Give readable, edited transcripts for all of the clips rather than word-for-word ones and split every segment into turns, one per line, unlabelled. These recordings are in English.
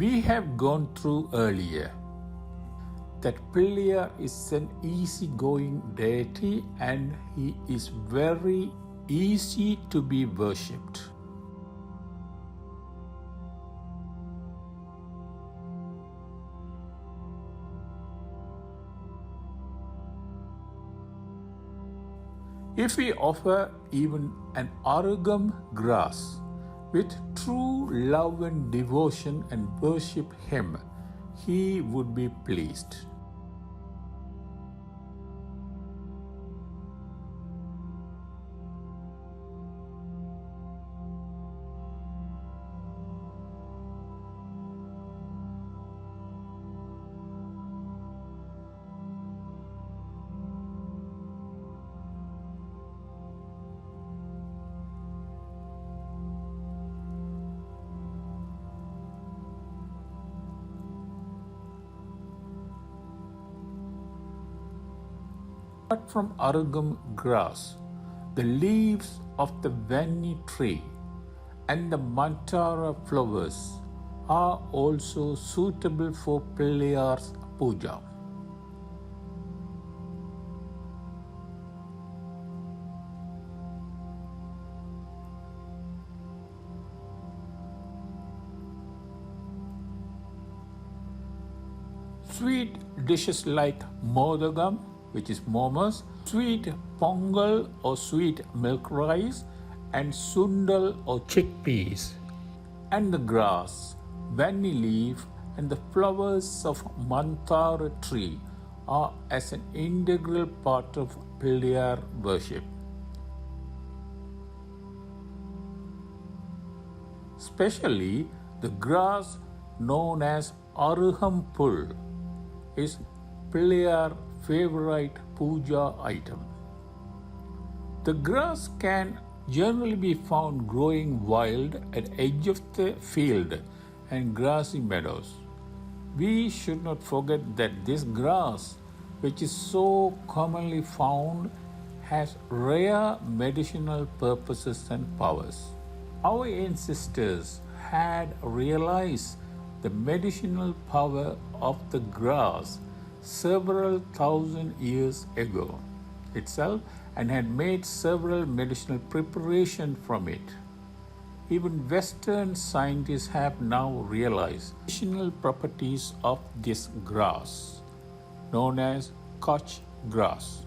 We have gone through earlier that Pillayar is an easy-going deity and he is very easy to be worshipped. If we offer even an arugam grass with true love and devotion and worship him, he would be pleased. Apart from arugam grass, the leaves of the vanni tree and the mantara flowers are also suitable for Pillayar's puja. Sweet dishes like modagam, which is momas, sweet pongal or sweet milk rice, and sundal or chickpeas, and the grass, vanni leaf, and the flowers of mantara tree are as an integral part of Pillayar worship. Especially the grass known as aruhampul is Pillayar favorite puja item. The grass can generally be found growing wild at edge of the field and grassy meadows. We should not forget that this grass, which is so commonly found, has rare medicinal purposes and powers. Our ancestors had realized the medicinal power of the grass several thousand years ago itself and had made several medicinal preparations from it. Even Western scientists have now realized medicinal properties of this grass, known as Kutch grass.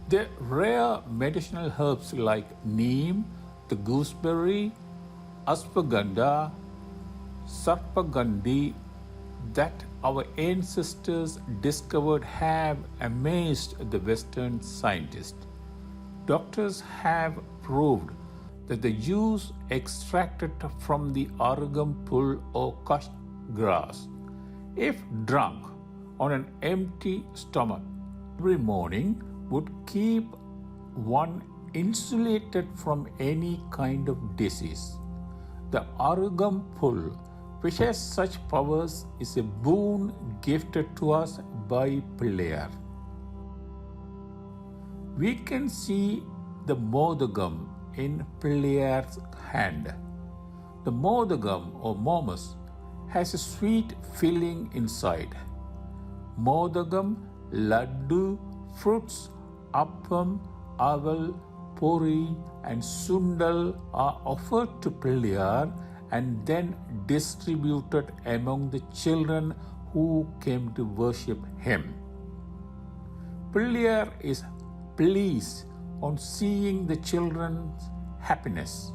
The rare medicinal herbs like neem, the gooseberry, ashwagandha, sarpagandhi that our ancestors discovered have amazed the Western scientists. Doctors have proved that the juice extracted from the arugam pul or Kutch grass, if drunk on an empty stomach every morning, would keep one insulated from any kind of disease. The arugam pul, which has such powers, is a boon gifted to us by Pillayar. We can see the modagam in Pillayar's hand. The modagam or momas has a sweet filling inside. Modagam, laddu, fruits, appam, aval, pori and sundal are offered to Pillayar and then distributed among the children who came to worship him. Pillayar is pleased on seeing the children's happiness.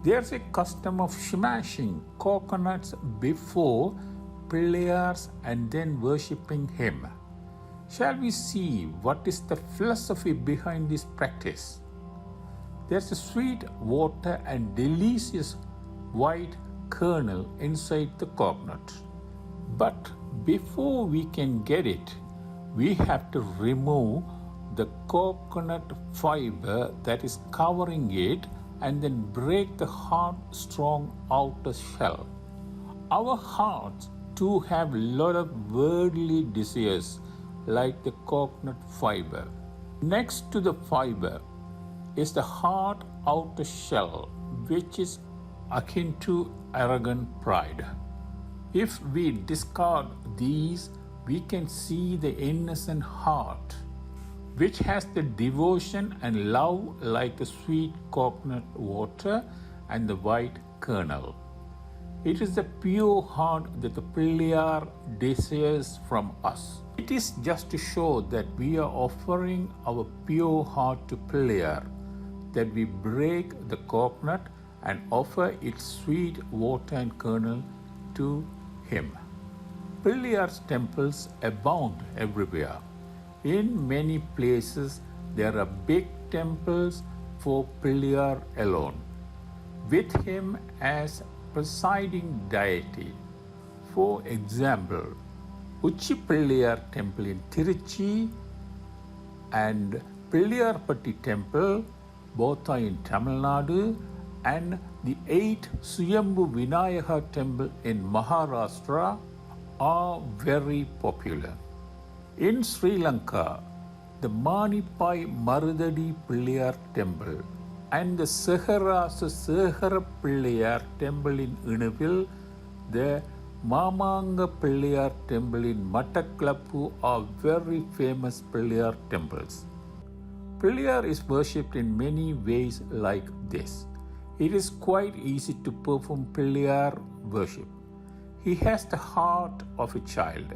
There's a custom of smashing coconuts before Pillayars and then worshipping him. Shall we see what is the philosophy behind this practice? There's a sweet water and delicious white kernel inside the coconut. But before we can get it, we have to remove the coconut fiber that is covering it and then break the hard, strong outer shell. Our hearts too have a lot of worldly desires like the coconut fiber. Next to the fiber is the hard outer shell, which is akin to arrogant pride. If we discard these, we can see the innocent heart, which has the devotion and love like the sweet coconut water and the white kernel. It is the pure heart that the Pilliyar desires from us. It is just to show that we are offering our pure heart to Pilliyar, that we break the coconut and offer its sweet water and kernel to him. Pilliyar's temples abound everywhere. In many places, there are big temples for Pilliyar alone, with him as presiding deity. For example, Uchi Pilliyar temple in Tiruchi and Pilliyarpatti temple, both are in Tamil Nadu, and the 8 Suyambhu Vinayaka temple in Maharashtra are very popular. In Sri Lanka, the Manipai Marudadi Pilliyar temple and the Saharasa Sehara Pilliyar temple in Unavil, the Mamanga Pilliyar temple in Mattaklappu are very famous Pilliyar temples. Pilliyar is worshipped in many ways like this. It is quite easy to perform Pilliyar worship. He has the heart of a child.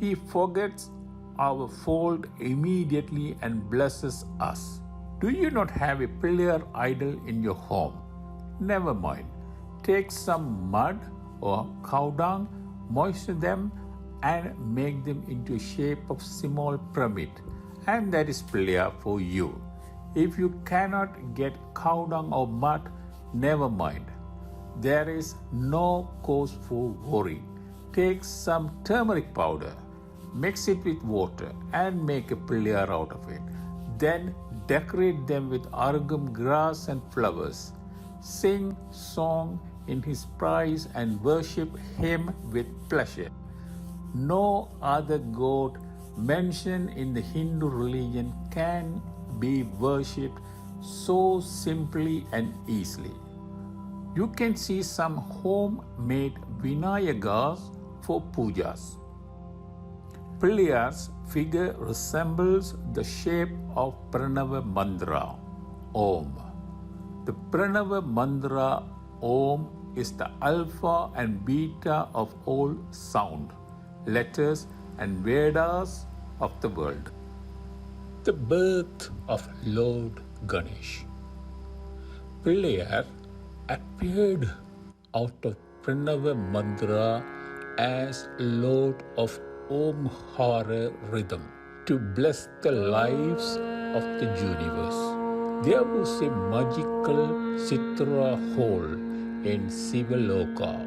He forgets our fault immediately and blesses us. Do you not have a Pilliyar idol in your home? Never mind. Take some mud or cow dung, moisten them and make them into a shape of small pyramid, and that is Pilliyar for you. If you cannot get cow dung or mud, never mind. There is no cause for worry. Take some turmeric powder, mix it with water and make a Pilliyar out of it. Then decorate them with argum grass and flowers. Sing song in his praise and worship him with pleasure. No other god mentioned in the Hindu religion can be worshipped so simply and easily. You can see some homemade Vinayagas for pujas. Pilliyar's figure resembles the shape of Pranava Mantra, Om. The Pranava Mantra, Om, is the alpha and beta of all sound, letters and Vedas of the world. The birth of Lord Ganesh. Pilliyar appeared out of Pranava Mantra as Lord of Omhara rhythm to bless the lives of the universe. There was a magical Chitra hole in Sivaloka,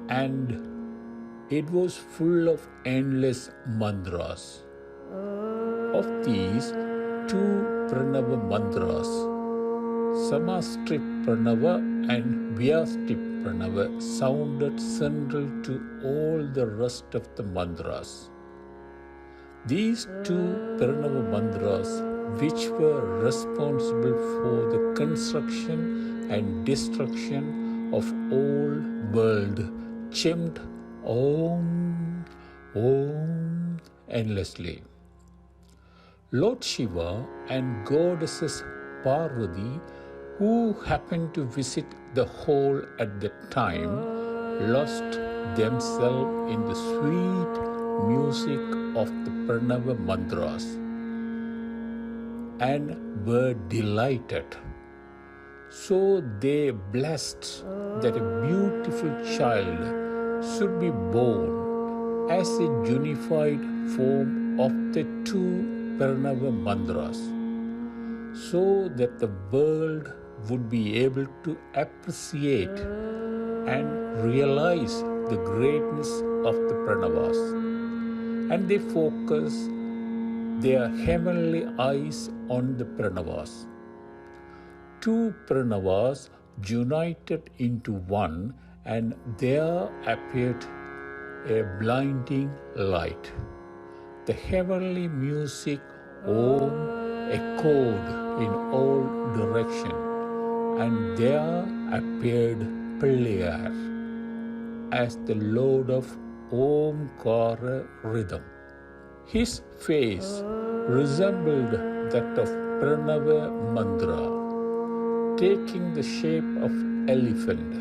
and it was full of endless mantras. Of these, 2 Pranava mantras, Samastrit Pranava and Vyastip Pranava, sounded central to all the rest of the mantras. These 2 Pranava mantras, which were responsible for the construction and destruction of all world, chimed Om, Om endlessly. Lord Shiva and goddesses Parvati, who happened to visit the hall at that time, lost themselves in the sweet music of the Pranava mantras and were delighted. So they blessed that a beautiful child should be born as a unified form of the 2 Pranava mantras, so that the world would be able to appreciate and realize the greatness of the Pranavas. And they focus their heavenly eyes on the Pranavas. 2 Pranavas united into one and there appeared a blinding light. The heavenly music Om echoed in all directions, and there appeared Pillayar as the Lord of Omkara rhythm. His face resembled that of Pranava Mantra, taking the shape of elephant.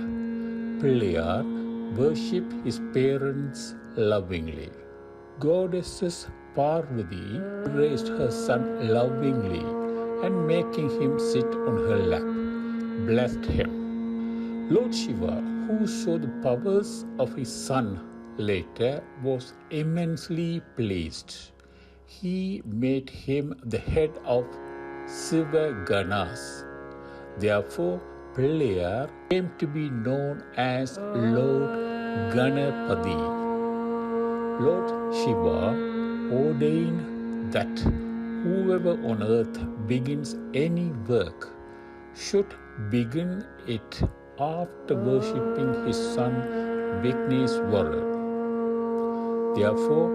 Pillayar worshipped his parents lovingly. Goddess Parvati raised her son lovingly and making him sit on her lap, blessed him. Lord Shiva, who saw the powers of his son later, was immensely pleased. He made him the head of Siva Ganas. Therefore, Pillayar came to be known as Lord Ganapati. Lord Shiva ordained that whoever on earth begins any work should begin it after worshipping his son Vigneshwarar. Therefore,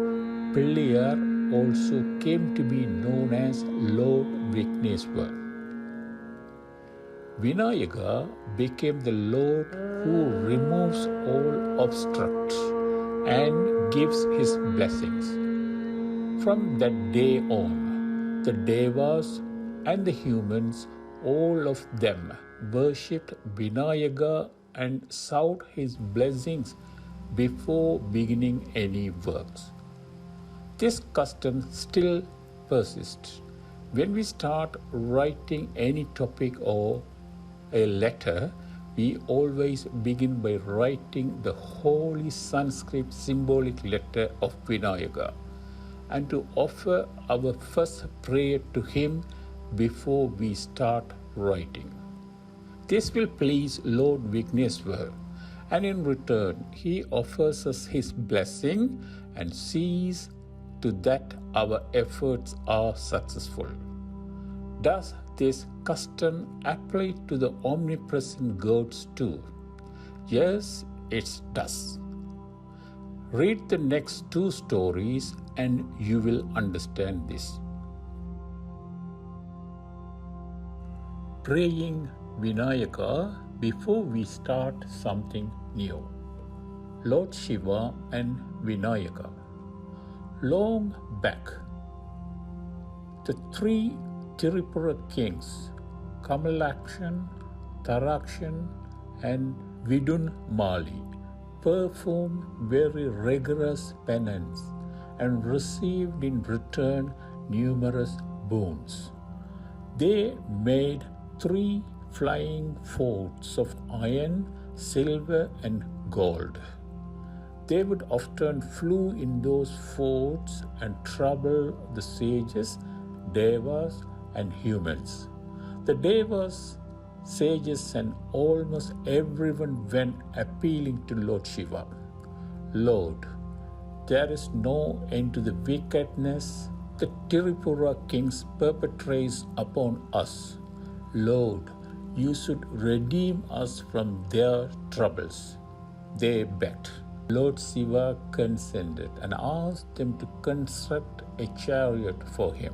Pillayar also came to be known as Lord Vigneshwar. Vinayaka became the Lord who removes all obstructs and gives his blessings. From that day on, the Devas and the humans, all of them, worshipped Vinayaka and sought his blessings before beginning any works. This custom still persists. When we start writing any topic or a letter, we always begin by writing the holy Sanskrit symbolic letter of Vinayaka and to offer our first prayer to him before we start writing. This will please Lord Vigneshwar, and in return he offers us his blessing and sees to that our efforts are successful. Does this custom apply to the omnipresent gods too? Yes, it does. Read the next two stories and you will understand this. Praying Vinayaka before we start something new. Lord Shiva and Vinayaka. Long back, the three Tripura kings, Kamalakshan, Tarakshan, and Vidunmali, performed very rigorous penance and received in return numerous boons. They made 3 flying forts of iron, silver, and gold. They would often flew in those forts and trouble the sages, devas, and humans. The devas, sages, and almost everyone went appealing to Lord Shiva. Lord, there is no end to the wickedness the Tripura kings perpetrate upon us. Lord, you should redeem us from their troubles. They begged. Lord Shiva consented and asked them to construct a chariot for him.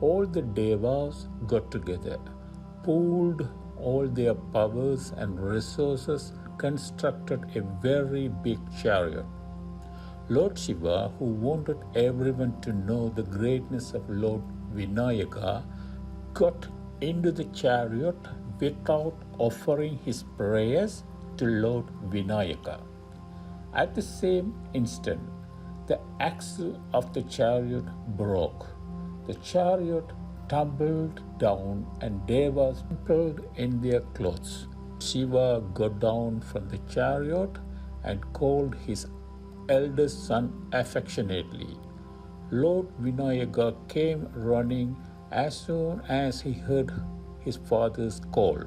All the devas got together, pooled all their powers and resources, constructed a very big chariot. Lord Shiva, who wanted everyone to know the greatness of Lord Vinayaka, got into the chariot without offering his prayers to Lord Vinayaka. At the same instant, the axle of the chariot broke. The chariot tumbled down and devas sprinkled in their clothes. Shiva got down from the chariot and called his eldest son affectionately. Lord Vinayaka came running as soon as he heard his father's call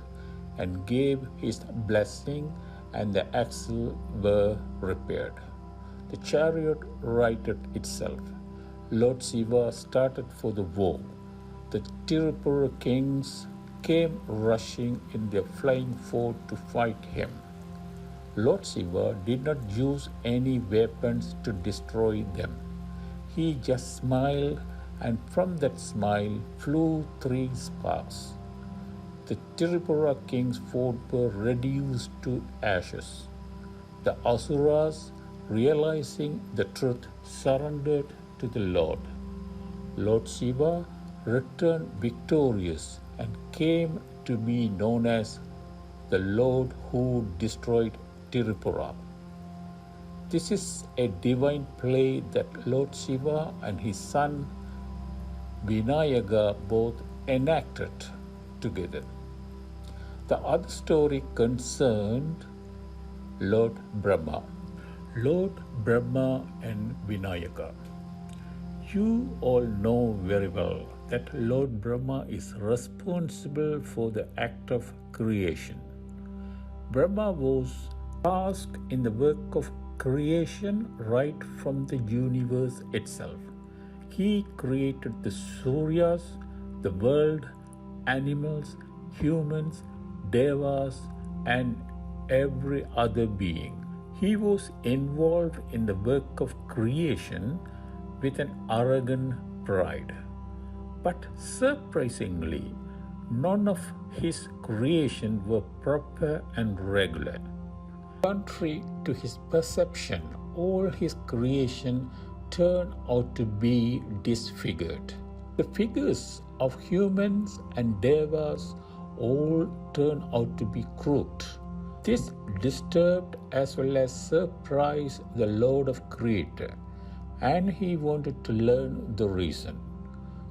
and gave his blessing, and the axle were repaired. The chariot righted itself. Lord Shiva started for the war. The Tripura kings came rushing in their flying fort to fight him. Lord Shiva did not use any weapons to destroy them. He just smiled, and from that smile flew three sparks. The Tripura king's fort were reduced to ashes. The Asuras, realizing the truth, surrendered to the Lord. Lord Shiva returned victorious and came to be known as the Lord who destroyed Tripura. This is a divine play that Lord Shiva and his son Vinayaka both enacted together. The other story concerned Lord Brahma. Lord Brahma and Vinayaka. You all know very well that Lord Brahma is responsible for the act of creation. Brahma was tasked in the work of creation right from the universe itself. He created the Suryas, the world, animals, humans, devas, and every other being. He was involved in the work of creation with an arrogant pride. But surprisingly, none of his creation were proper and regular. Contrary to his perception, all his creation turned out to be disfigured. The figures of humans and devas all turned out to be crooked. This disturbed as well as surprised the Lord of Creator, and he wanted to learn the reason.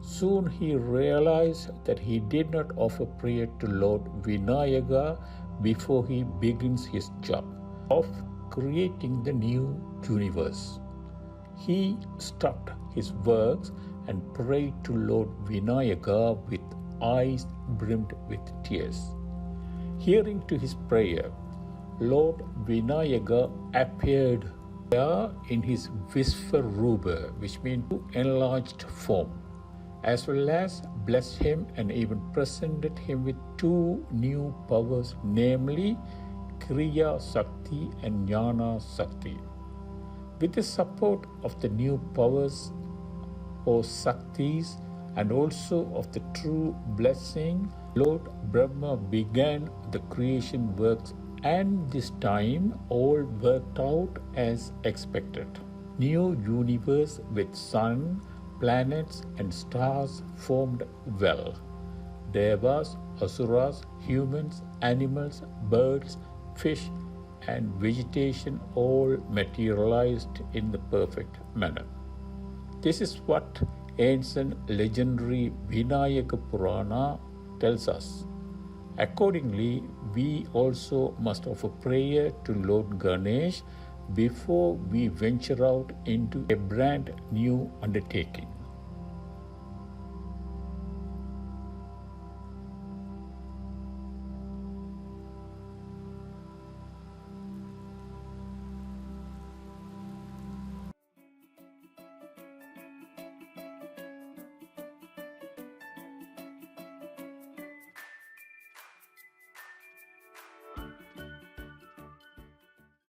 Soon he realized that he did not offer prayer to Lord Vinayaka before he begins his job of creating the new universe. He stopped his works and prayed to Lord Vinayaka with eyes brimmed with tears. Hearing to his prayer, Lord Vinayaka appeared in his Visvarupa, which means enlarged form, as well as blessed him and even presented him with two new powers, namely Kriya Sakti and Jnana Sakti. With the support of the new powers or Saktis and also of the true blessing, Lord Brahma began the creation works, and this time all worked out as expected. New universe with sun, planets and stars formed well. Devas, Asuras, humans, animals, birds, fish and vegetation all materialized in the perfect manner. This is what ancient legendary Vinayaka Purana tells us. Accordingly, we also must offer prayer to Lord Ganesh before we venture out into a brand new undertaking.